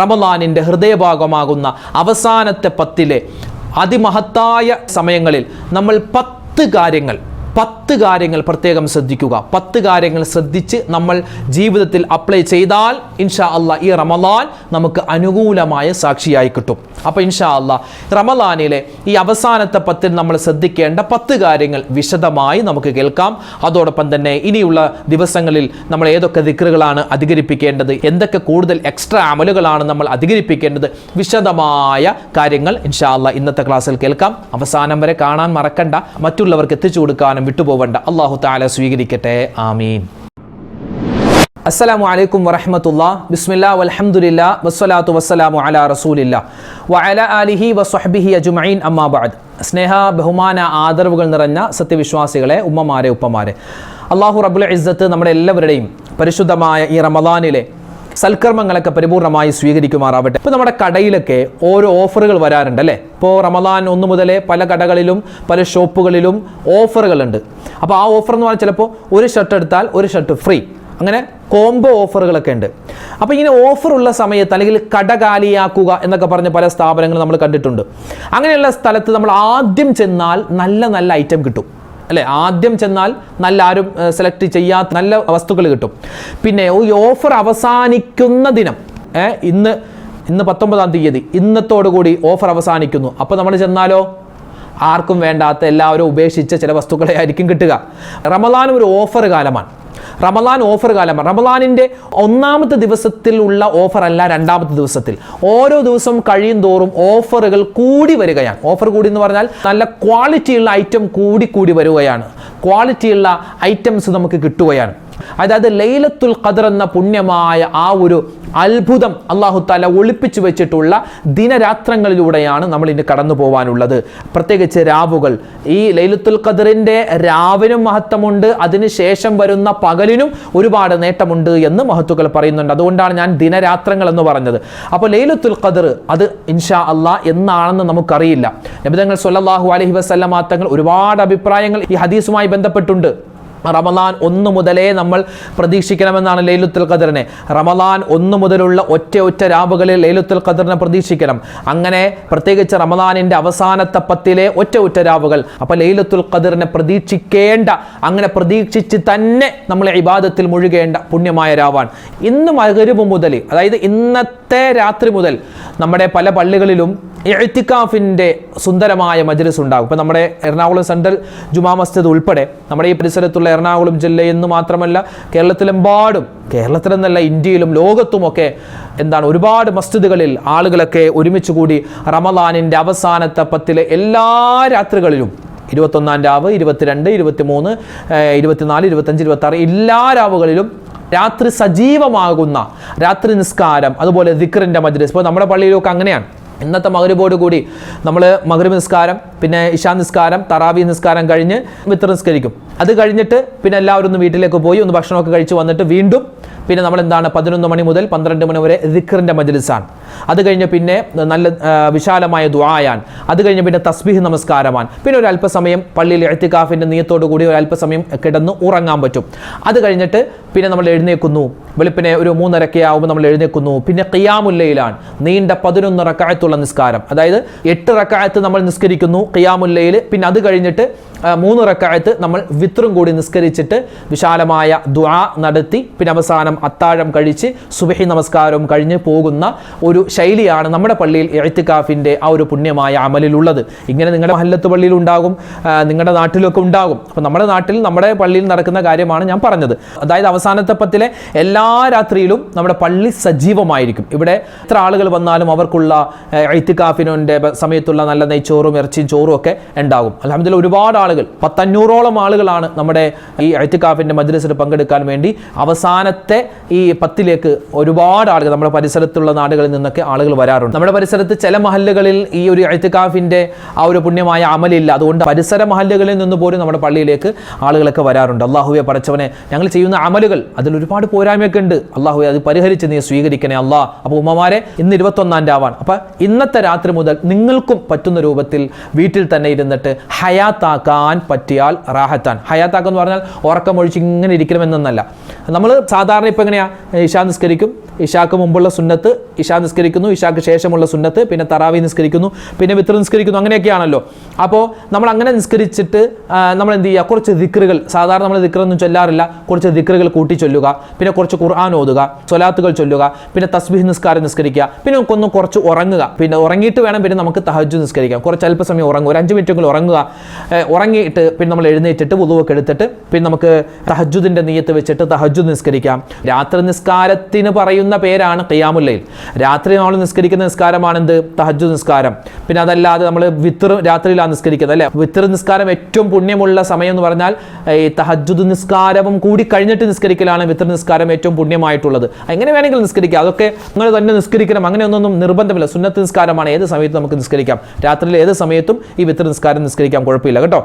റമളാനിൻ്റെ ഹൃദയഭാഗമാകുന്ന അവസാനത്തെ 10 അതിമഹത്തായ സമയങ്ങളിൽ നമ്മൾ 10 കാര്യങ്ങൾ പ്രത്യേകം ശ്രദ്ധിക്കുക. 10 കാര്യങ്ങൾ ശ്രദ്ധിച്ച് നമ്മൾ ജീവിതത്തിൽ അപ്ലൈ ചെയ്താൽ ഇൻഷാ അല്ലാ ഈ റമളാൻ നമുക്ക് അനുകൂലമായ സാക്ഷിയായി കിട്ടും. അപ്പോൾ ഇൻഷാ അല്ലാ റമളാനിലെ ഈ അവസാനത്തെ 10 നമ്മൾ ശ്രദ്ധിക്കേണ്ട 10 കാര്യങ്ങൾ വിശദമായി നമുക്ക് കേൾക്കാം. അതോടൊപ്പം തന്നെ ഇനിയുള്ള ദിവസങ്ങളിൽ നമ്മൾ ഏതൊക്കെ ദിക്റുകളാണ് അധികരിപ്പിക്കേണ്ടത്, എന്തൊക്കെ കൂടുതൽ എക്സ്ട്രാ അമലുകളാണ് നമ്മൾ അധികരിപ്പിക്കേണ്ടത്, വിശദമായ കാര്യങ്ങൾ ഇൻഷാ അല്ലാ ഇന്നത്തെ ക്ലാസ്സിൽ കേൾക്കാം. അവസാനം വരെ കാണാൻ മറക്കണ്ട, മറ്റുള്ളവർക്ക് എത്തിച്ചു കൊടുക്കാനും വിട്ടുപോകണ്ട. അല്ലാഹു തആല സ്വീകരിക്കട്ടെ. ആമീൻ. അസ്സലാമു അലൈക്കും വറഹ്മത്തുള്ളാഹി. ബിസ്മില്ലാഹി വൽഹംദുലില്ലാ വസ്സലാത്തു വസ്സലാമു അലാ റസൂലില്ലാ വഅലാ ആലിഹി വസ്വഹ്ബിഹി അജ്മഈൻ. അമ്മാ ബഅദ്. സ്നേഹ ബഹുമാന ആദരവുകൾ നിറഞ്ഞ സത്യവിശ്വാസികളെ, ഉമ്മമാരെ, ഉപ്പമാരെ, അല്ലാഹു റബ്ബുൽ ഇസ്സത്ത് നമ്മുടെ എല്ലാവരുടെയും പരിശുദ്ധമായ ഈ റമളാനിലെ സൽക്കർമ്മങ്ങളൊക്കെ പരിപൂർണമായി സ്വീകരിക്കുമാറാവട്ടെ. ഇപ്പോൾ നമ്മുടെ കടയിലൊക്കെ ഓരോ ഓഫറുകൾ വരാറുണ്ട് അല്ലേ. ഇപ്പോൾ റമളാൻ 1 മുതലേ പല കടകളിലും പല ഷോപ്പുകളിലും ഓഫറുകളുണ്ട്. അപ്പോൾ ആ ഓഫർ എന്ന് പറഞ്ഞാൽ ചിലപ്പോൾ ഒരു ഷർട്ട് എടുത്താൽ ഒരു ഷർട്ട് ഫ്രീ, അങ്ങനെ കോംബോ ഓഫറുകളൊക്കെ ഉണ്ട്. അപ്പോൾ ഇങ്ങനെ ഓഫറുള്ള സമയത്ത് അല്ലെങ്കിൽ കട കാലിയാക്കുക എന്നൊക്കെ പറഞ്ഞ് പല സ്ഥാപനങ്ങൾ നമ്മൾ കണ്ടിട്ടുണ്ട്. അങ്ങനെയുള്ള സ്ഥലത്ത് നമ്മൾ ആദ്യം ചെന്നാൽ നല്ല ഐറ്റം കിട്ടും അല്ലേ. ആദ്യം ചെന്നാൽ നല്ല ആരും സെലക്ട് ചെയ്യാത്ത നല്ല വസ്തുക്കൾ കിട്ടും. പിന്നെ ഈ ഓഫർ അവസാനിക്കുന്ന ദിനം ഇന്ന് 19-ാം തീയതി, ഇന്നത്തോടുകൂടി ഓഫർ അവസാനിക്കുന്നു. അപ്പോൾ നമ്മൾ ചെന്നാലോ ആർക്കും വേണ്ടാത്ത, എല്ലാവരും ഉപേക്ഷിച്ച ചില വസ്തുക്കളെ ആയിരിക്കും കിട്ടുക. റമളാൻ ഒരു ഓഫർ കാലമാണ്. റമളാനിൻ്റെ 1-ാമത്തെ ദിവസത്തിലുള്ള ഓഫർ അല്ല, 2-ാമത്തെ ദിവസത്തിൽ. ഓരോ ദിവസം കഴിയും തോറും ഓഫറുകൾ കൂടി വരികയാണ്. ഓഫർ കൂടി എന്ന് പറഞ്ഞാൽ നല്ല ക്വാളിറ്റിയുള്ള ഐറ്റം കൂടി വരികയാണ്. ക്വാളിറ്റിയുള്ള ഐറ്റംസ് നമുക്ക് കിട്ടുകയാണ്. അതായത് ലൈലത്തുൽ ഖദ്ർ എന്ന പുണ്യമായ ആ ഒരു അത്ഭുതം അല്ലാഹു തആല ഒളിപ്പിച്ചു വെച്ചിട്ടുള്ള ദിനരാത്രങ്ങളിലൂടെയാണ് നമ്മൾ ഇനി കടന്നു പോകാനുള്ളത്. പ്രത്യേകിച്ച് രാവുകൾ. ഈ ലൈലത്തുൽ ഖദ്റിൻ്റെ രാവിനും മഹത്വമുണ്ട്, അതിനുശേഷം വരുന്ന പകലിനും ഒരുപാട് നേട്ടമുണ്ട് എന്ന് മഹത്തുക്കൾ പറയുന്നുണ്ട്. അതുകൊണ്ടാണ് ഞാൻ ദിനരാത്രങ്ങൾ എന്ന് പറഞ്ഞത്. അപ്പോൾ ലൈലത്തുൽ ഖദ്ർ അത് ഇൻഷാ അല്ലാ എന്നാണെന്ന് നമുക്കറിയില്ല. നബി തങ്ങൾ സ്വല്ലല്ലാഹു അലൈഹി വസല്ലമ തങ്ങൾ ഒരുപാട് അഭിപ്രായങ്ങൾ ഈ ഹദീസുമായി ബന്ധപ്പെട്ടുണ്ട്. റമളാൻ 1 മുതലേ നമ്മൾ പ്രതീക്ഷിക്കണമെന്നാണ് ലൈലത്തുൽ ഖദ്റിനെ. റമളാൻ 1 മുതലുള്ള ഒറ്റ രാവുകളിൽ ലൈലത്തുൽ ഖദ്റിനെ പ്രതീക്ഷിക്കണം. അങ്ങനെ പ്രത്യേകിച്ച് റമളാനിൻ്റെ അവസാനത്തെ 10 ഒറ്റ രാവുകൾ. അപ്പോൾ ലൈലത്തുൽ ഖദ്റിനെ പ്രതീക്ഷിക്കേണ്ട, അങ്ങനെ പ്രതീക്ഷിച്ച് തന്നെ നമ്മൾ ഇബാദത്തിൽ മുഴുകേണ്ട പുണ്യമായ രാവാണ്. ഇന്ന് മഗ്രിബ് മുതൽ, അതായത് ഇന്നത്തെ രാത്രി മുതൽ നമ്മുടെ പല പള്ളികളിലും ഇഅ്തികാഫിൻ്റെ സുന്ദരമായ മജ്ലിസ് ഉണ്ടാകും. ഇപ്പോൾ നമ്മുടെ എറണാകുളം സെൻട്രൽ ജുമാ മസ്ജിദ് ഉൾപ്പെടെ നമ്മുടെ ഈ പരിസരത്തുള്ള എറണാകുളം ജില്ലയെന്ന് മാത്രമല്ല കേരളത്തിലെമ്പാടും, കേരളത്തിലെന്നല്ല ഇന്ത്യയിലും ലോകത്തുമൊക്കെ ഒരുപാട് മസ്ജിദുകളിൽ ആളുകളൊക്കെ ഒരുമിച്ച് കൂടി റമളാനിൻ്റെ അവസാനത്തെ 10 എല്ലാ രാത്രികളിലും 21-ാം രാവ്, 22, 23, 24, 25, 26 എല്ലാ രാവുകളിലും രാത്രി സജീവമാകുന്ന രാത്രി നിസ്കാരം, അതുപോലെ ദിക്റിൻ്റെ മജ്ലിസ്. ഇപ്പോൾ നമ്മുടെ പള്ളിയിലൊക്കെ അങ്ങനെയാണ്. ഇന്നത്തെ മഗ്രിബോട് കൂടി നമ്മൾ മഗ്രിബ് നിസ്കാരം, പിന്നെ ഇശാ നിസ്കാരം, തറാവീഹ് നിസ്കാരം കഴിഞ്ഞ് വിത്ർ നിസ്കരിക്കും. അത് കഴിഞ്ഞിട്ട് പിന്നെ എല്ലാവരും ഒന്ന് വീട്ടിലേക്ക് പോയി ഒന്ന് ഭക്ഷണമൊക്കെ കഴിച്ച് വന്നിട്ട് വീണ്ടും പിന്നെ നമ്മൾ 11 മണി മുതൽ 12 മണി വരെ ദിക്റിൻ്റെ മജ്ലിസാണ്. അത് കഴിഞ്ഞ് പിന്നെ നല്ല വിശാലമായ ദുആയാണ്. അത് കഴിഞ്ഞ് പിന്നെ തസ്ബീഹ് നമസ്കാരമാണ്. പിന്നെ ഒരു അല്പസമയം പള്ളിയിൽ ഇഅ്തികാഫിൻ്റെ നിയത്തോടു കൂടി ഒരു അല്പസമയം കിടന്ന് ഉറങ്ങാൻ പറ്റും. അത് കഴിഞ്ഞിട്ട് പിന്നെ നമ്മൾ എഴുന്നേൽക്കുന്നു. വെളുപ്പിനെ ഒരു 3:30 ആവുമ്പോൾ നമ്മൾ എഴുന്നേൽക്കുന്നു. പിന്നെ ഖിയാമുൽ ലൈലാണ്, നീണ്ട 11 റക്അത്തുള്ള നിസ്കാരം. അതായത് 8 റക്അത്ത് നമ്മൾ നിസ്കരിക്കുന്നു ഖിയാമുൽ ലൈൽ. പിന്നെ അത് കഴിഞ്ഞിട്ട് 3 റക്അത്ത് നമ്മൾ വിത്റും കൂടി നിസ്കരിച്ചിട്ട് വിശാലമായ ദുആ നടത്തി പിന്നെ അവസാനം അത്താഴം കഴിച്ച് സുബ്ഹി നമസ്കാരവും കഴിഞ്ഞ് പോകുന്ന ഒരു ശൈലിയാണ് നമ്മുടെ പള്ളിയിൽ ഇഅ്തികാഫിൻ്റെ ആ ഒരു പുണ്യമായ അമലിലുള്ളത്. ഇങ്ങനെ നിങ്ങളുടെ മഹല്ലത്ത് പള്ളിയിൽ ഉണ്ടാകും, നിങ്ങളുടെ നാട്ടിലൊക്കെ ഉണ്ടാകും. അപ്പോൾ നമ്മുടെ നാട്ടിൽ, നമ്മുടെ പള്ളിയിൽ നടക്കുന്ന കാര്യമാണ് ഞാൻ പറഞ്ഞത്. അതായത് അവസാനത്തെ 10 എല്ലാ രാത്രിയിലും നമ്മുടെ പള്ളി സജീവമായിരിക്കും. ഇവിടെ എത്ര ആളുകൾ വന്നാലും അവർക്കുള്ള ഇഅ്തികാഫിൻ്റെ സമയത്തുള്ള നല്ല നെയ്ച്ചോറും ഇറച്ചിയും ചോറും ഒക്കെ ഉണ്ടാകും. അൽഹംദുലില്ലാഹ് ഒരുപാട് ആളുകൾ, 500-ഓളം ആളുകളാണ് നമ്മുടെ ഈ ഇഅ്തികാഫിൻ്റെ മജ്ലിസിൽ പങ്കെടുക്കാൻ വേണ്ടി അവസാനത്തെ ഈ 10ലേക്ക് ഒരുപാട് ആളുകൾ നമ്മുടെ പരിസരത്തുള്ള നാടുകളിൽ നിന്നൊക്കെ ആളുകൾ വരാറുണ്ട്. നമ്മുടെ പരിസരത്ത് ചില മഹല്ലുകളിൽ ഈ ഒരു ഇഅ്തികാഫിൻ്റെ ആ ഒരു പുണ്യമായ അമലില്ല. അതുകൊണ്ട് പരിസര മഹല്ലുകളിൽ നിന്ന് പോലും നമ്മുടെ പള്ളിയിലേക്ക് ആളുകളൊക്കെ വരാറുണ്ട്. അല്ലാഹുവേ പടച്ചവനെ, ഞങ്ങൾ ചെയ്യുന്ന അമലുകൾ അതിൽ ഒരുപാട് പോരായ്മയൊക്കെ ഉണ്ട്. അല്ലാഹുവേ അത് പരിഹരിച്ച് നീ സ്വീകരിക്കണേ അല്ലാഹ്. അപ്പോൾ ഉമ്മമാരെ, ഇന്ന് 21-ാം രാവാണ്. അപ്പോൾ ഇന്നത്തെ രാത്രി മുതൽ നിങ്ങൾക്കും പറ്റുന്ന രൂപത്തിൽ വീട്ടിൽ തന്നെ ഇരുന്നിട്ട് ഹയാത്താക്കാൻ ഹയാത്താക്കാൻ പറ്റിയാൽ റാഹത്താൻ. ഹയാത്താക്കുക എന്ന് പറഞ്ഞാൽ ഉറക്കമൊഴിച്ച് ഇങ്ങനെ ഇരിക്കണമെന്നല്ല. നമ്മൾ സാധാരണ ഇപ്പം എങ്ങനെയാണ്, ഇശാ നിസ്കരിക്കും, ഇശാക്ക് മുമ്പുള്ള സുന്നത്ത്, ഇശാ നിസ്കരിക്കുന്നു, ഇശാക്ക് ശേഷമുള്ള സുന്നത്ത്, പിന്നെ തറാവി നിസ്കരിക്കുന്നു, പിന്നെ വിത്ർ നിസ്കരിക്കുന്നു, അങ്ങനെയൊക്കെയാണല്ലോ. അപ്പോൾ നമ്മൾ അങ്ങനെ നിസ്കരിച്ചിട്ട് നമ്മൾ എന്ത് ചെയ്യുക, കുറച്ച് ദിക്റുകൾ, സാധാരണ നമ്മൾ ദിക്റൊന്നും ചൊല്ലാറില്ല, കുറച്ച് ദിക്റുകൾ കൂട്ടി ചൊല്ലുക, പിന്നെ കുറച്ച് ഖുർആൻ ഓതുക, സ്വലാത്തുകൾ ചൊല്ലുക, പിന്നെ തസ്ബീഹ് നിസ്കാരം നിസ്കരിക്കുക, പിന്നെ ഒന്ന് കുറച്ച് ഉറങ്ങുക. പിന്നെ ഉറങ്ങിയിട്ട് വേണം പിന്നെ നമുക്ക് തഹജ്ജുദ് നിസ്കരിക്കാം. കുറച്ച് അല്പസമയം ഉറങ്ങുക, ഒരു 5 മിനിറ്റെങ്കിലും ഉറങ്ങുക. ഉറങ്ങിയിട്ട് പിന്നെ നമ്മൾ എഴുന്നേറ്റിട്ട് വുളുവൊക്കെ എടുത്തിട്ട് പിന്നെ നമുക്ക് തഹജ്ജുദിൻ്റെ നിയ്യത്ത് വെച്ചിട്ട് തഹജ്ജുദ് നിസ്കരിക്കാം. രാത്രി നിസ്കാരത്തിന് പറയുന്ന പേരാണ് ഖിയാമുൽ ലൈൽ. രാത്രി നമ്മൾ നിസ്കരിക്കുന്ന നിസ്കാരമാണ് എന്ത്, തഹജ്ജുദ് നിസ്കാരം. പിന്നെ അതല്ലാതെ നമ്മൾ വിത്ർ രാത്രിയിലാണ് നിസ്കരിക്കുന്നത് അല്ലേ. വിത്ർ നിസ്കാരം ഏറ്റവും പുണ്യമുള്ള സമയം എന്ന് പറഞ്ഞാൽ ഈ തഹജ്ജുദ് നിസ്കാരവും കൂടി കഴിഞ്ഞിട്ട് നിസ്കരിക്കലാണ് വിത്ർ നിസ്കാരം ഏറ്റവും പുണ്യമായിട്ടുള്ളത്. എങ്ങനെ വേണമെങ്കിലും നിസ്കരിക്കാം, അതൊക്കെ നിങ്ങൾ തന്നെ നിസ്കരിക്കണം, അങ്ങനെയൊന്നും നിർബന്ധമില്ല. സുന്നത്ത് നിസ്കാരമാണ്, ഏത് സമയത്തും നമുക്ക് നിസ്കരിക്കാം. രാത്രിയിൽ ഏത് സമയത്തും ഈ വിത്ർ നിസ്കാരം നിസ്കരിക്കാം, കുഴപ്പമില്ല കേട്ടോ.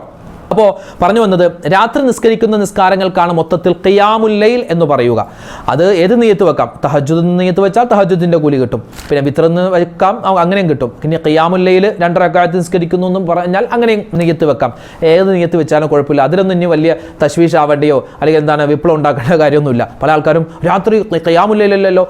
അപ്പോൾ പറഞ്ഞു വന്നത്, രാത്രി നിസ്കരിക്കുന്ന നിസ്കാരങ്ങൾക്കാണ് മൊത്തത്തിൽ ഖിയാമുൽ ലൈൽ എന്ന് പറയുക. അത് ഏത് നിയ്യത്ത് വെക്കാം, തഹജ്ജുദ് നിയ്യത്ത് വെച്ചാൽ തഹജ്ജുദിൻ്റെ കൂലി കിട്ടും, പിന്നെ വിത്രെന്ന് വെക്കാം, അങ്ങനെയും കിട്ടും. പിന്നെ ഖിയാമുൽ ലൈൽ 2 റക്അത്ത് നിസ്കരിക്കുന്നു എന്നും പറഞ്ഞാൽ അങ്ങനെയും നിയ്യത്ത് വെക്കാം. ഏത് നിയ്യത്ത് വെച്ചാലും കുഴപ്പമില്ല. അതിലൊന്നും ഇനി വലിയ തശ്വീഷ് ആവേണ്ടയോ അല്ലെങ്കിൽ എന്താണ് വിപ്ലവം ഉണ്ടാക്കേണ്ട കാര്യമൊന്നുമില്ല. പല ആൾക്കാരും രാത്രി ഖിയാമുൽ ലൈലല്ലോ,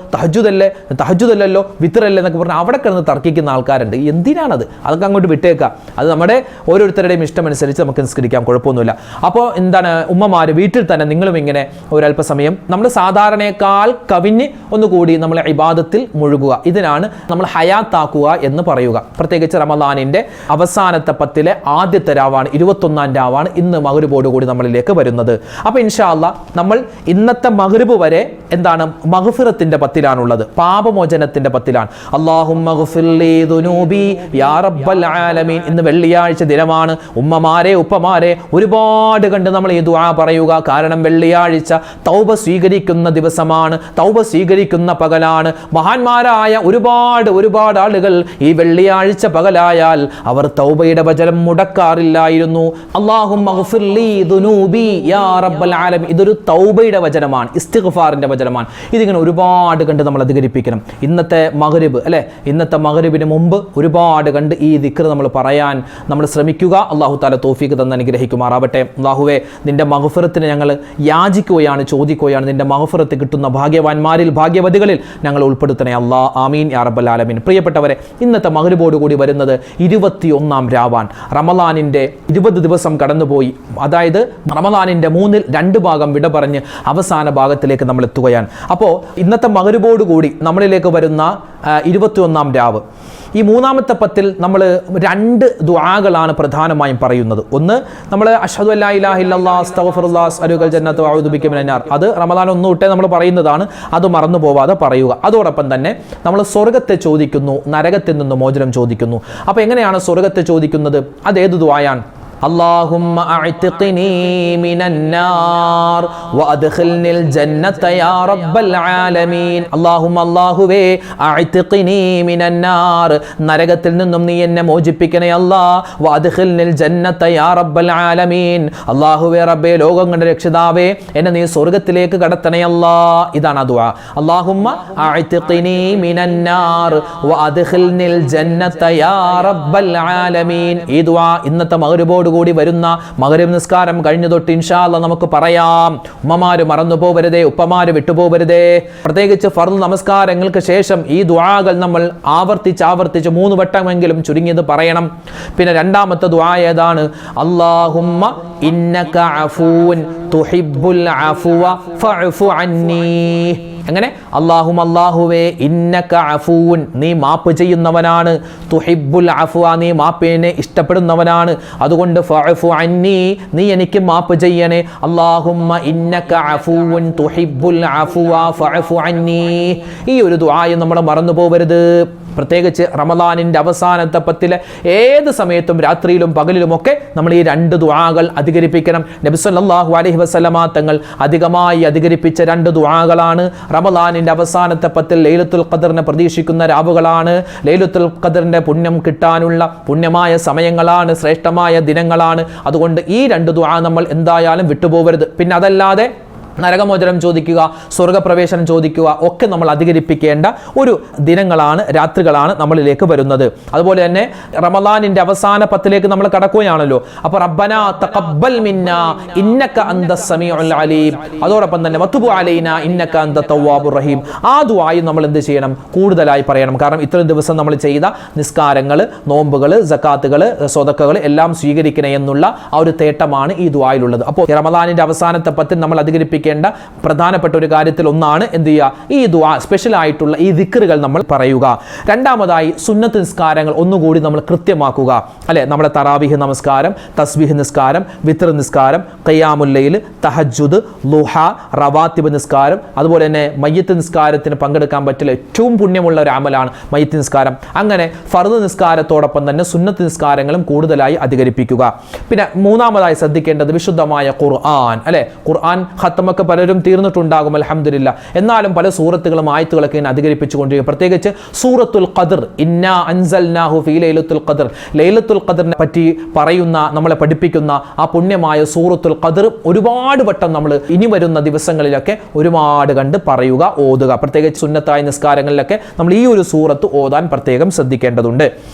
തഹജ്ജുദല്ലല്ലോ, വിത്രല്ലേ എന്നൊക്കെ പറഞ്ഞാൽ അവിടെ കിടന്ന് തർക്കിക്കുന്ന ആൾക്കാരുണ്ട്. എന്തിനാണത്? അതൊക്കെ അങ്ങോട്ട് വിട്ടേക്കാം. അത് നമ്മുടെ ഓരോരുത്തരുടെയും ഇഷ്ടമനുസരിച്ച് നമുക്ക് നിസ്കരിക്കാം, കുഴപ്പമൊന്നുമില്ല. അപ്പോൾ എന്താണ്, ഉമ്മമാർ വീട്ടിൽ തന്നെ നിങ്ങളും ഇങ്ങനെ ഒരല്പസമയം നമ്മൾ സാധാരണയേക്കാൾ കവിഞ്ഞ് ഒന്നുകൂടി നമ്മൾ ഇബാദത്തിൽ മുഴുകുക. ഇതിനാണ് നമ്മൾ ഹയാത്താക്കുക എന്ന് പറയുക. പ്രത്യേകിച്ച് റമദാനിൻ്റെ അവസാനത്തെ 10-ലെ ആദ്യത്തെ രാവാണ്, 21-ാം രാവാണ് ഇന്ന് മഗ്‌രിബോട് കൂടി നമ്മളിലേക്ക് വരുന്നത്. അപ്പോൾ ഇൻഷാ അല്ലാഹ് നമ്മൾ ഇന്നത്തെ മഗ്‌രിബ് വരെ എന്താണ്, മഗ്ഫിറത്തിന്റെ 10-ലാണുള്ളത്, പാപമോചനത്തിന്റെ 10-ലാണ്. അല്ലാഹുമ്മ ഗ്ഫിർലി ദുനൂബി യാ റബ്ബൽ ആലമീൻ. ഇന്ന് വെള്ളിയാഴ്ച ദിനമാണ്. ഉമ്മമാരെ ഉപ്പമാരെ ഒരുപാട് കണ്ട് നമ്മൾ ഈ ദുആ പറയുക. കാരണം വെള്ളിയാഴ്ച തൗബ സ്വീകരിക്കുന്ന ദിവസമാണ്, തൗബ സ്വീകരിക്കുന്ന പകലാണ്. മഹാന്മാരായ ഒരുപാട് ആളുകൾ ഈ വെള്ളിയാഴ്ച പകലായാൽ അവർ തൗബയുടെ വചനം മുടക്കാറില്ലായിരുന്നു. അല്ലാഹുമ്മ ഗ്ഫിർലി ദുനൂബി യാ റബ്ബൽ ആലമീൻ. ഇതൊരു തൗബയുടെ വചനമാണ്, ഇസ്തിഗ്ഫാറിന്റെ വചനമാണ്. ഇതിങ്ങനെ ഒരുപാട് കണ്ട് നമ്മൾ അധികരിപ്പിക്കണം. ഇന്നത്തെ മഗ്‌രിബ് അല്ലേ, ഇന്നത്തെ മഗ്‌രിബിന് മുമ്പ് ഒരുപാട് കണ്ട് ഈ ദിക്ർ നമ്മൾ പറയാൻ നമ്മൾ ശ്രമിക്കുക. അല്ലാഹു തആല തൗഫീഖ് തന്ന് അനുഗ്രഹിക്കുമാറാവട്ടെ. അല്ലാഹുവേ, നിന്റെ മഗ്‌ഫിറത്തിന് ഞങ്ങൾ യാചിക്കുകയാണ്, ചോദിക്കുകയാണ്. നിന്റെ മഗ്‌ഫിറത്ത് കിട്ടുന്ന ഭാഗ്യവാന്മാരിൽ, ഭാഗ്യവതികളിൽ ഞങ്ങൾ ഉൾപ്പെടുത്തണേ അല്ലാ. ആമീൻ യാ റബ്ബൽ ആലമീൻ. പ്രിയപ്പെട്ടവരെ, ഇന്നത്തെ മഗ്‌രിബോട് കൂടി വരുന്നത് 21-ാം രാവാൻ. റമളാനിൻ്റെ 20 ദിവസം കടന്നുപോയി. അതായത് റമളാനിൻ്റെ 2 ഭാഗം വിട പറഞ്ഞ് അവസാന ഭാഗത്തിലേക്ക് നമ്മൾ എത്തുകയാണ്. അപ്പോൾ ഇന്നത്തെ മഗ്‌രിബോട് കൂടി നമ്മളിലേക്ക് വരുന്ന 21-ാം രാവ്. ഈ 3-ാമത്തെ 10-ൽ നമ്മൾ 2 ദുആകളാണ് പ്രധാനമായും പറയുന്നത്. ഒന്ന്, നമ്മൾ അഷ്ഹദു അല്ലാ ഇലാഹ ഇല്ലല്ലാഹ് അസ്തഗ്ഫിറുല്ലാഹ് അസ്അലുകൽ ജന്നത വഅഊദു ബിക മിനൻ നാർ. അത് റമളാൻ 1 തൊട്ടേ നമ്മൾ പറയുന്നതാണ്. അത് മറന്നു പോവാതെ പറയുക. അതോടൊപ്പം തന്നെ നമ്മൾ സ്വർഗ്ഗത്തെ ചോദിക്കുന്നു, നരകത്തിൽ നിന്ന് മോചനം ചോദിക്കുന്നു. അപ്പോൾ എങ്ങനെയാണ് സ്വർഗ്ഗത്തെ ചോദിക്കുന്നത്? അതേത് ദുആയാണ്? اللهم اعتقني من النار وادخلني الجنة يا رب العالمين. اللهم അല്ലാഹുവേ اعتقني من النار, നരകത്തിൽ നിന്നും നീ എന്നെ മോചിപ്പിക്കണേ അല്ലാ. وادخلني الجنة يا رب العالمين. അല്ലാഹുവേ, റബ്ബേ, ലോകങ്ങളുടെ രക്ഷിതാവേ, എന്നെ നീ സ്വർഗ്ഗത്തിലേക്ക് കടത്തണേ അല്ലാ. ഇതാണ് ദുആ. اللهم اعتقني من النار وادخلني الجنة يا رب العالمين. ഈ ദുആ ഇന്നത്തെ മഗ്‌രിബോട് കൂടി വരുന്ന മഗ്‌രിബ് നിസ്കാരം കഴിഞ്ഞു തൊട്ട് ഇൻഷാ അല്ലാഹ് നമുക്ക് പറയാം. ഉമ്മമാര് മറന്നു പോകരുതേ, ഉപ്പമാര് വിട്ടുപോകരുതേ. പ്രത്യേകിച്ച് ഫർദ് നമസ്കാരങ്ങൾക്ക് ശേഷം ഈ ദുആകൾ നമ്മൾ ആവർത്തിച്ച് 3 വട്ടമെങ്കിലും ചുരുങ്ങിയത് പറയണം. പിന്നെ 2-ാമത്തെ ദുആ ഏതാണ്? അല്ലാഹുമ്മ ഇന്നക അഫൂൻ തുഹിബ്ബുൽ അഫ്വ ഫഅഫു അന്നീ. എങ്ങനെ? അല്ലാഹുവേ, ഇന്നക അഫൂൻ, നീ മാപ്പ് ചെയ്യുന്നവനാണ്, തുഹിബ്ബുൽ അഫ്വ, നീ മാപ്പിനെ ഇഷ്ടപ്പെടുന്നവനാണ്, അതുകൊണ്ട് ഫഅഫു അന്നി, നീ എനിക്ക് മാപ്പ് ചെയ്യണേ. അല്ലാഹുമ്മ ഇന്നക അഫൂൻ തുഹിബ്ബുൽ അഫ്വ ഫഅഫു അന്നി. ഈ ഒരു ദുആയും നമ്മൾ മറന്നു പോകരുത്. പ്രത്യേകിച്ച് റമളാനിൻ്റെ അവസാനത്തെ 10-ലെ ഏത് സമയത്തും രാത്രിയിലും പകലിലുമൊക്കെ നമ്മൾ ഈ 2 ദുആകൾ അധികരിപ്പിക്കണം. നബി സല്ലല്ലാഹു അലൈഹി വസല്ലമ തങ്ങൾ അധികമായി അധികരിപ്പിച്ച 2 ദുആകളാണ്. റമളാനിൻ്റെ അവസാനത്തെ 10-ൽ ലൈലത്തുൽ ഖദറിനെ പ്രതീക്ഷിക്കുന്ന രാവുകളാണ്. ലൈലത്തുൽ ഖദറിൻ്റെ പുണ്യം കിട്ടാനുള്ള പുണ്യമായ സമയങ്ങളാണ്, ശ്രേഷ്ഠമായ ദിനങ്ങളാണ്. അതുകൊണ്ട് ഈ 2 ദുആ നമ്മൾ എന്തായാലും വിട്ടുപോകരുത്. പിന്നെ അതല്ലാതെ നരകമോചനം ചോദിക്കുക, സ്വർഗപ്രവേശനം ചോദിക്കുക ഒക്കെ നമ്മൾ അധികരിപ്പിക്കേണ്ട ഒരു ദിനങ്ങളാണ്, രാത്രികളാണ് നമ്മളിലേക്ക് വരുന്നത്. അതുപോലെ തന്നെ റമളാനിന്റെ അവസാന 10ലേക്ക് നമ്മൾ കടക്കുകയാണല്ലോ. അപ്പോൾ റബ്ബനാ തഖബ്ബൽ മിന്നാ ഇന്നക അന്തസ് സമീഉൽ അലീം, അതോടൊപ്പം തന്നെ വതുബ് അലൈനാ ഇന്നക അന്ത തവ്വാബുർ റഹീം. ആ ദുആയും നമ്മൾ എന്ത് ചെയ്യണം? കൂടുതലായി പറയണം. കാരണം ഇത്രയും ദിവസം നമ്മൾ ചെയ്ത നിസ്കാരങ്ങൾ, നോമ്പുകൾ, സക്കാത്തുകൾ, സ്വതക്കകൾ എല്ലാം സ്വീകരിക്കണേ എന്നുള്ള ആ ഒരു തേട്ടമാണ് ഈ ദുആയിലുള്ളത്. അപ്പോൾ റമളാനിന്റെ അവസാനത്തെ 10 നമ്മൾ അധികരിപ്പിക്കേണ്ട പ്രധാനപ്പെട്ട ഒരു കാര്യത്തിൽ ഒന്നാണ് എന്ത് ചെയ്യുക? ഈ ദുആ, സ്പെഷ്യൽ ആയിട്ടുള്ള ഈ ദിക്റുകൾ നമ്മൾ പറയുക. രണ്ടാമതായി സുന്നത്ത് നിസ്കാരങ്ങൾ ഒന്നുകൂടി നമ്മൾ കൃത്യമാക്കുക. അല്ലെ, നമ്മുടെ തറാവീഹ് നമസ്കാരം, തസ്ബീഹ് നിസ്കാരം, വിത്ർ നിസ്കാരം, ഖിയാമുൽ ലൈൽ, തഹജ്ജുദ്, ളുഹ, റവാത്തിബ് നിസ്കാരം, അതുപോലെ തന്നെ മയ്യിത്ത് നിസ്കാരത്തിന് പങ്കെടുക്കാൻ പറ്റില്ല ഏറ്റവും പുണ്യമുള്ള ഒരു അമലാണ് മയ്യിത്ത് നിസ്കാരം. അങ്ങനെ ഫർദ് നിസ്കാരത്തോടൊപ്പം തന്നെ സുന്നത്ത് നിസ്കാരങ്ങളും കൂടുതലായി അധികരിപ്പിക്കുക. പിന്നെ മൂന്നാമതായി ശ്രദ്ധിക്കേണ്ടത് വിശുദ്ധമായ ഖുർആൻ. അല്ലെ, ഖുർആൻ ഖത്മൊക്കെ പലരും തീർന്നിട്ടുണ്ടാകും അൽഹംദുലില്ലാ. എന്നാലും പല സൂറത്തുകളും ആയത്തുകളൊക്കെ ഇങ്ങനെ അധികരിപ്പിച്ചുകൊണ്ടിരിക്കും. പ്രത്യേകിച്ച് സൂറത്തുൽ ഖദ്ർ, ഇന്നാ അൻസൽനാഹു ഫീ ലൈലത്തുൽ ഖദ്ർ, ലൈലത്തുൽ ഖദ്റിനെ പറ്റി പറയുന്ന, നമ്മളെ പഠിപ്പിക്കുന്ന ആ പുണ്യമായ സൂറത്തുൽ ഖദ്ർ ഒരുപാട് വട്ടം നമ്മൾ ഇനി വരുന്ന ദിവസങ്ങളിലൊക്കെ ഒരുപാട് കണ്ട് പറയുക, ഓതുക. പ്രത്യേകിച്ച് സുന്നത്തായ നിസ്കാരങ്ങളിലൊക്കെ നമ്മൾ ഈ ഒരു സൂറത്ത് ഓതാൻ പ്രത്യേകം ശ്രദ്ധിക്കേണ്ടതുണ്ട്.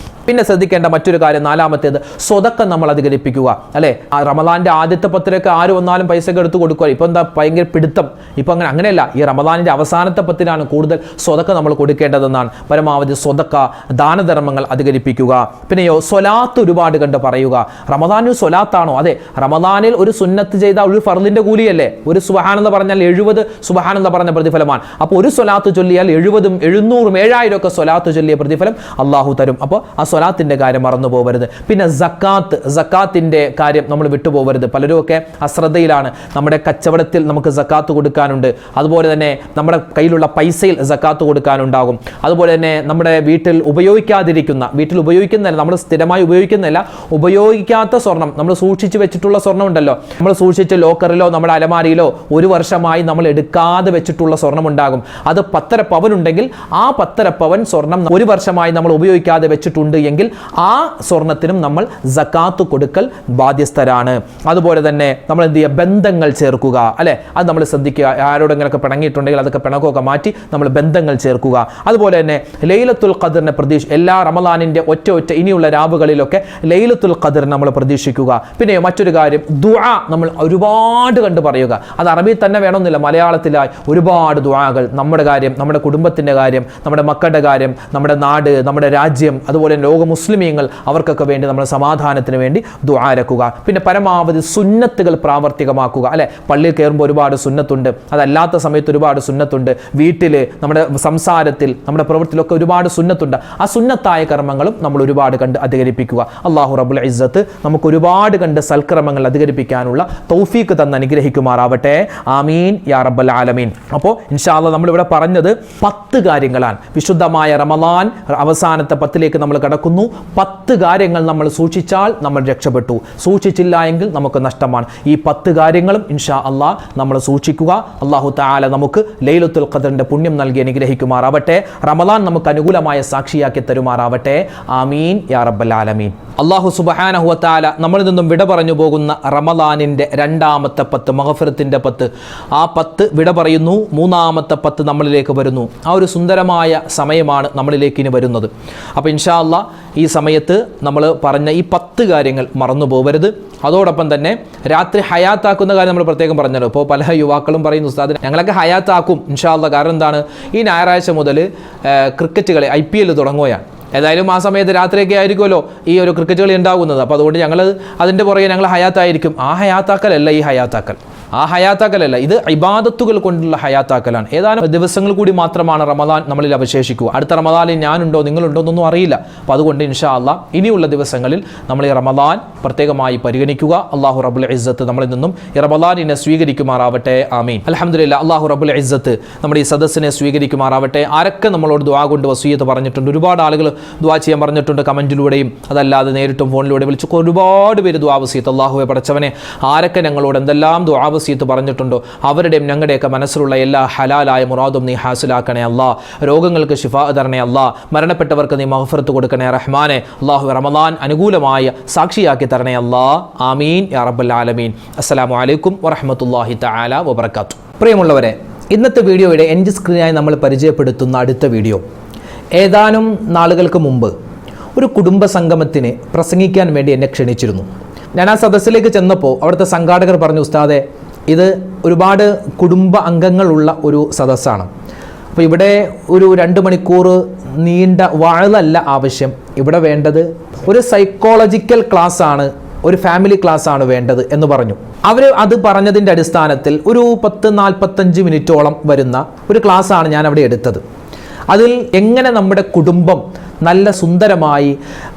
പിന്നെ ശ്രദ്ധിക്കേണ്ട മറ്റൊരു കാര്യം, നാലാമത്തേത് സ്വതക്ക നമ്മൾ അധികരിപ്പിക്കുക. അല്ലെ, റമളാന്റെ ആദ്യത്തെ 10 ആര് വന്നാലും പൈസ എടുത്ത് കൊടുക്കുക. ഇപ്പൊ എന്താ ഭയങ്കര പിടുത്തം. ഇപ്പൊ അങ്ങനെയല്ല. ഈ റമളാനിന്റെ അവസാനത്തെ 10 കൂടുതൽ സ്വതക്ക നമ്മൾ കൊടുക്കേണ്ടതെന്നാണ്. പരമാവധി സ്വതക്ക, ദാനധർമ്മങ്ങൾ അധികരിപ്പിക്കുക. പിന്നെയോ സ്വലാത്ത് ഒരുപാട് കണ്ട് പറയുക. റമളാനിൽ സ്വലാത്താണോ? അതെ, റമളാനിൽ ഒരു സുന്നത്ത് ചെയ്ത ഒരു ഫർദിന്റെ കൂലിയല്ലേ. ഒരു സുബ്ഹാനല്ലാഹ് പറഞ്ഞാൽ 70 സുബ്ഹാനല്ലാഹ് പറഞ്ഞ പ്രതിഫലമാണ്. അപ്പോൾ ഒരു സ്വലാത്ത് ചൊല്ലിയാൽ 70, 700, 7000 ഒക്കെ സ്വലാത്ത് ചൊല്ലിയ പ്രതിഫലം അള്ളാഹു തരും. അപ്പോൾ ആ സ്വലാത്തിന്റെ കാര്യം മറന്നു പോകരുത്. പിന്നെ സക്കാത്തിന്റെ കാര്യം നമ്മൾ വിട്ടുപോകരുത്. പലരും ഒക്കെ അശ്രദ്ധയിലാണ്. നമ്മുടെ കച്ചവടത്തിൽ നമുക്ക് സക്കാത്ത് കൊടുക്കാനുണ്ട്. അതുപോലെ തന്നെ നമ്മുടെ കയ്യിലുള്ള പൈസയിൽ സക്കാത്ത് കൊടുക്കാനുണ്ടാകും. അതുപോലെ തന്നെ നമ്മുടെ വീട്ടിൽ ഉപയോഗിക്കുന്നതല്ല, നമ്മൾ സ്ഥിരമായി ഉപയോഗിക്കുന്നതല്ല, ഉപയോഗിക്കാത്ത സ്വർണം, നമ്മൾ സൂക്ഷിച്ചു വെച്ചിട്ടുള്ള സ്വർണം ഉണ്ടല്ലോ, നമ്മൾ സൂക്ഷിച്ച് ലോക്കറിലോ നമ്മുടെ അലമാരിയിലോ 1 വർഷമായി നമ്മൾ എടുക്കാതെ വെച്ചിട്ടുള്ള സ്വർണം ഉണ്ടാകും. അത് 10.5 പവൻ ഉണ്ടെങ്കിൽ ആ 10.5 പവൻ സ്വർണം 1 വർഷമായി നമ്മൾ ഉപയോഗിക്കാതെ വെച്ചിട്ടുണ്ട് എങ്കിൽ ആ സ്വർണത്തിനും നമ്മൾ സക്കാത്ത് കൊടുക്കൽ ബാധ്യസ്ഥരാണ്. അതുപോലെ തന്നെ നമ്മൾ എന്ത് ചെയ്യുക? ബന്ധങ്ങൾ ചേർക്കുക. അല്ലെ, അത് നമ്മൾ ശ്രദ്ധിക്കുക. ആരോടെങ്കിലൊക്കെ പിണങ്ങിയിട്ടുണ്ടെങ്കിൽ അതൊക്കെ പിണക്കമൊക്കെ മാറ്റി നമ്മൾ ബന്ധങ്ങൾ ചേർക്കുക. അതുപോലെ തന്നെ ലൈലത്തുൽ ഖദ്റിനെ എല്ലാ റമളാനിന്റെ ഒറ്റ ഇനിയുള്ള രാവുകളിലൊക്കെ ലൈലത്തുൽ ഖദ്ർ നമ്മൾ പ്രതീക്ഷിക്കുക. പിന്നെ മറ്റൊരു കാര്യം, ദുആ നമ്മൾ ഒരുപാട് കണ്ട് പറയുക. അത് അറബിയിൽ തന്നെ വേണമെന്നില്ല, മലയാളത്തിലായി ഒരുപാട് ദുആകൾ, നമ്മുടെ കാര്യം, നമ്മുടെ കുടുംബത്തിന്റെ കാര്യം, നമ്മുടെ മക്കളുടെ കാര്യം, നമ്മുടെ നാട്, നമ്മുടെ രാജ്യം, അതുപോലെ ലോക മുസ്ലിമീങ്ങൾ, അവർക്കൊക്കെ വേണ്ടി നമ്മൾ സമാധാനത്തിന് വേണ്ടി ദുആ ഇറക്കുക. പിന്നെ പരമാവധി സുന്നത്തുകൾ പ്രാവർത്തികമാക്കുക. അല്ലെ, പള്ളിയിൽ കയറുമ്പോൾ ഒരുപാട് സുന്നത്തുണ്ട്, അതല്ലാത്ത സമയത്ത് ഒരുപാട് സുന്നത്തുണ്ട്, വീട്ടിൽ, നമ്മുടെ സംസാരത്തിൽ, നമ്മുടെ പ്രവൃത്തിയിലൊക്കെ ഒരുപാട് സുന്നത്തുണ്ട്. ആ സുന്നത്തായ കർമ്മങ്ങളും നമ്മൾ ഒരുപാട് കണ്ട് അധികരിപ്പിക്കുക. അല്ലാഹു റബ്ബുൽ ഇസ്സത്ത് നമുക്ക് ഒരുപാട് കണ്ട് സൽക്കർമ്മങ്ങൾ അധികരിപ്പിക്കാനുള്ള തൗഫീഖ് തന്ന് അനുഗ്രഹിക്കുമാറാവട്ടെ. ആമീൻ യാ റബ്ബൽ ആലമീൻ. അപ്പോൾ ഇൻഷാ അല്ലാഹ് നമ്മളിവിടെ പറഞ്ഞത് 10 കാര്യങ്ങളാണ്. വിശുദ്ധമായ റമളാൻ അവസാനത്തെ 10ലേക്ക് നമ്മൾ കടക്കുന്നു. 10 കാര്യങ്ങൾ നമ്മൾ സൂക്ഷിച്ചാൽ നമ്മൾ രക്ഷപ്പെട്ടു, സൂക്ഷിച്ചില്ല എങ്കിൽ നമുക്ക് നഷ്ടമാണ്. ഈ 10 കാര്യങ്ങളും ഇൻഷാ അല്ലാഹ് നമ്മൾ സൂക്ഷിക്കുക. അല്ലാഹു തആല നമുക്ക് ലൈലത്തുൽ ഖദ്റിന്റെ പുണ്യം നൽകി അനുഗ്രഹിക്കുമാറാവട്ടെ. റമളാൻ നമുക്ക് അനുകൂലമായ സാക്ഷിയാക്കി തരുമാറാവട്ടെ. ആമീൻ യാ റബ്ബൽ ആലമീൻ. അല്ലാഹു സുബ്ഹാനഹു വ തആല നമ്മളിൽ നിന്നും വിട പറഞ്ഞു പോകുന്ന റമളാനിന്റെ 2ാമത്തെ 10, മഗ്ഫിറത്തിന്റെ 10, ആ 10 വിട പറയുന്നു. 3ാമത്തെ 10 നമ്മളിലേക്ക് വരുന്നു. ആ ഒരു സുന്ദരമായ സമയമാണ് നമ്മളിലേക്ക് ഇനി വരുന്നത്. അപ്പോൾ ഇൻഷാ അല്ലാഹ് ഈ സമയത്ത് നമ്മൾ പറഞ്ഞ ഈ 10 കാര്യങ്ങൾ മറന്നു പോകരുത്. അതോടൊപ്പം തന്നെ രാത്രി ഹയാത്താക്കുന്ന കാര്യം നമ്മൾ പ്രത്യേകം പറഞ്ഞല്ലോ. ഇപ്പോൾ പല യുവാക്കളും പറയുന്നു, ഉസ്താദ് ഞങ്ങളൊക്കെ ഹയാത്താക്കും ഇൻഷാ അല്ലാഹ്. കാരണം എന്താണ്? ഈ ഞായറാഴ്ച മുതൽ ക്രിക്കറ്റ് കളി IPL തുടങ്ങുകയാണ്. ഏതായാലും ആ സമയത്ത് രാത്രിയൊക്കെ ആയിരിക്കുമല്ലോ ഈ ഒരു ക്രിക്കറ്റ് കളി ഉണ്ടാകുന്നത്. അപ്പോൾ അതുകൊണ്ട് ഞങ്ങൾ അതിൻ്റെ പുറകെ ഞങ്ങൾ ഹയാത്തായിരിക്കും. ആ ഹയാത്താക്കലല്ല ഈ ഹയാത്താക്കൽ. ആ ഹയാത്താക്കലല്ല, ഇത് ഇബാദത്തുകൾ കൊണ്ടുള്ള ഹയാത്താക്കലാണ്. ഏതാനും ദിവസങ്ങൾ കൂടി മാത്രമാണ് റമദാൻ നമ്മളിൽ അവശേഷിക്കുക. അടുത്ത റമദാനിൽ ഞാനുണ്ടോ നിങ്ങളുണ്ടോ എന്നൊന്നും അറിയില്ല. അപ്പോൾ അതുകൊണ്ട് ഇൻഷാ അല്ലാഹ് ഇനിയുള്ള ദിവസങ്ങളിൽ നമ്മൾ ഈ റമദാൻ പ്രത്യേകമായി പരിഗണിക്കുക. അല്ലാഹു റബ്ബുൽ ഇസ്സത്ത് നമ്മളിൽ നിന്നും ഈ റമദാനിനെ സ്വീകരിക്കുമാറാവട്ടെ. ആമീൻ. അൽഹംദുലില്ലാഹ്. അല്ലാഹു റബ്ബുൽ ഇസ്സത്ത് നമ്മുടെ ഈ സദസ്സിനെ സ്വീകരിക്കുമാറാവട്ടെ. ആരൊക്കെ നമ്മളോട് ദുആ കൊണ്ട് വസിയത്ത് പറഞ്ഞിട്ടുണ്ട്, ഒരുപാട് ആളുകൾ ദുആ ചെയ്യാൻ പറഞ്ഞിട്ടുണ്ട് കമൻറ്റിലൂടെയും, അതല്ലാതെ നേരിട്ടും ഫോണിലൂടെ വിളിച്ചു ഒരുപാട് പേര് ദുആ വസിയത്ത്. അല്ലാഹുവേ പടച്ചവനെ, ആരൊക്കെ ഞങ്ങളോട് എന്തെല്ലാം ദുആ വസിയത്ത് പറഞ്ഞിട്ടുണ്ടോ അവരുടെയും ഞങ്ങളുടെയൊക്കെ മനസ്സിലുള്ള എല്ലാ ഹലാലായ മുറാദും നീ ഹാസിലാക്കണേ അല്ലാ. രോഗങ്ങൾക്ക് ശിഫാ തരണേ അല്ലാ. മരണപ്പെട്ടവർക്ക് നീ മഗ്ഫിറത്ത് കൊടുക്കണേ റഹ്മാനെ. അല്ലാഹു റമദാൻ അനുകൂലമായ സാക്ഷിയാക്കി തരണേ അല്ലാ. ആമീൻ യാ റബ്ബൽ ആലമീൻ. അസ്സലാമു അലൈക്കും വറഹ്മത്തുള്ളാഹി തആല വബറകാതുഹു. പ്രിയമുള്ളവരെ, ഇന്നത്തെ വീഡിയോയുടെ എൻഡ് സ്ക്രീനായി നമ്മൾ പരിചയപ്പെടുത്തുന്ന അടുത്ത വീഡിയോ ഏതാനും നാളുകൾക്ക് മുമ്പ് ഒരു കുടുംബ സംഗമത്തിന് പ്രസംഗിക്കാൻ വേണ്ടി എന്നെ ക്ഷണിച്ചിരുന്നു. ഞാൻ ആ സദസ്സിലേക്ക് ചെന്നപ്പോൾ അവിടുത്തെ സംഘാടകർ പറഞ്ഞു, ഉസ്താദെ, ഇത് ഒരുപാട് കുടുംബ അംഗങ്ങളുള്ള ഒരു സദസ്സാണ്. അപ്പോൾ ഇവിടെ ഒരു 2 മണിക്കൂർ നീണ്ട വാഴലല്ല ആവശ്യം. ഇവിടെ വേണ്ടത് ഒരു സൈക്കോളജിക്കൽ ക്ലാസ് ആണ്, ഒരു ഫാമിലി ക്ലാസ് ആണ് വേണ്ടത് എന്ന് പറഞ്ഞു. അവർ അത് പറഞ്ഞതിൻ്റെ അടിസ്ഥാനത്തിൽ ഒരു 10-45 മിനിറ്റോളം വരുന്ന ഒരു ക്ലാസ്സാണ് ഞാൻ അവിടെ എടുത്തത്. അതിൽ എങ്ങനെ നമ്മുടെ കുടുംബം നല്ല സുന്ദരമായി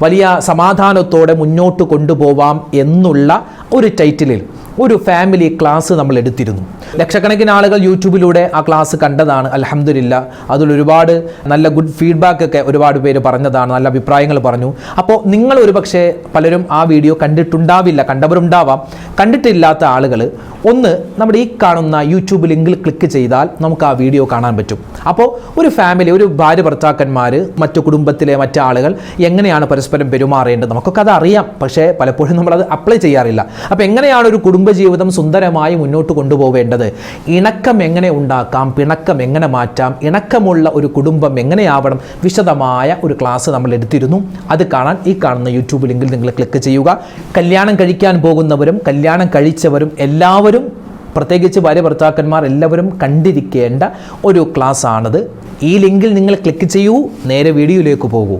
വലിയ സമാധാനത്തോടെ മുന്നോട്ട് കൊണ്ടുപോവാം എന്നുള്ള ഒരു ടൈറ്റിലിൽ ഒരു ഫാമിലി ക്ലാസ് നമ്മൾ എടുത്തിരുന്നു. ലക്ഷക്കണക്കിന് ആളുകൾ യൂട്യൂബിലൂടെ ആ ക്ലാസ് കണ്ടതാണ്. അൽഹംദുലില്ലാ, അതിലൊരുപാട് നല്ല ഗുഡ് ഫീഡ്ബാക്ക് ഒക്കെ ഒരുപാട് പേര് പറഞ്ഞതാണ്, നല്ല അഭിപ്രായങ്ങൾ പറഞ്ഞു. അപ്പോൾ നിങ്ങൾ ഒരുപക്ഷെ പലരും ആ വീഡിയോ കണ്ടിട്ടുണ്ടാവില്ല, കണ്ടവരുണ്ടാവാം. കണ്ടിട്ടില്ലാത്ത ആളുകൾ ഒന്ന് നമ്മുടെ ഈ കാണുന്ന യൂട്യൂബ് ലിങ്കിൽ ക്ലിക്ക് ചെയ്താൽ നമുക്ക് ആ വീഡിയോ കാണാൻ പറ്റും. അപ്പോൾ ഒരു ഫാമിലി, ഒരു ഭാര്യ ഭർത്താക്കന്മാർ, മറ്റു കുടുംബത്തിലെ മറ്റു ആളുകൾ എങ്ങനെയാണ് പരസ്പരം പെരുമാറേണ്ടത് നമുക്കൊക്കെ അത് അറിയാം, പക്ഷേ പലപ്പോഴും നമ്മളത് അപ്ലൈ ചെയ്യാറില്ല. അപ്പോൾ എങ്ങനെയാണ് ഒരു കുടുംബജീവിതം സുന്ദരമായി മുന്നോട്ട് കൊണ്ടുപോവേണ്ടത്, ഇണക്കം എങ്ങനെ ഉണ്ടാക്കാം, പിണക്കം എങ്ങനെ മാറ്റാം, ഇണക്കമുള്ള ഒരു കുടുംബം എങ്ങനെയാവണം, വിശദമായ ഒരു ക്ലാസ് നമ്മൾ എടുത്തിരുന്നു. അത് കാണാൻ ഈ കാണുന്ന യൂട്യൂബ് ലിങ്കിൽ നിങ്ങൾ ക്ലിക്ക് ചെയ്യുക. കല്യാണം കഴിക്കാൻ പോകുന്നവരും കല്യാണം കഴിച്ചവരും എല്ലാവരും, പ്രത്യേകിച്ച് ഭാര്യ ഭർത്താക്കന്മാർ എല്ലാവരും കണ്ടിരിക്കേണ്ട ഒരു ക്ലാസ് ആണത്. ഈ ലിങ്കിൽ നിങ്ങൾ ക്ലിക്ക് ചെയ്യൂ, നേരെ വീഡിയോയിലേക്ക് പോകൂ.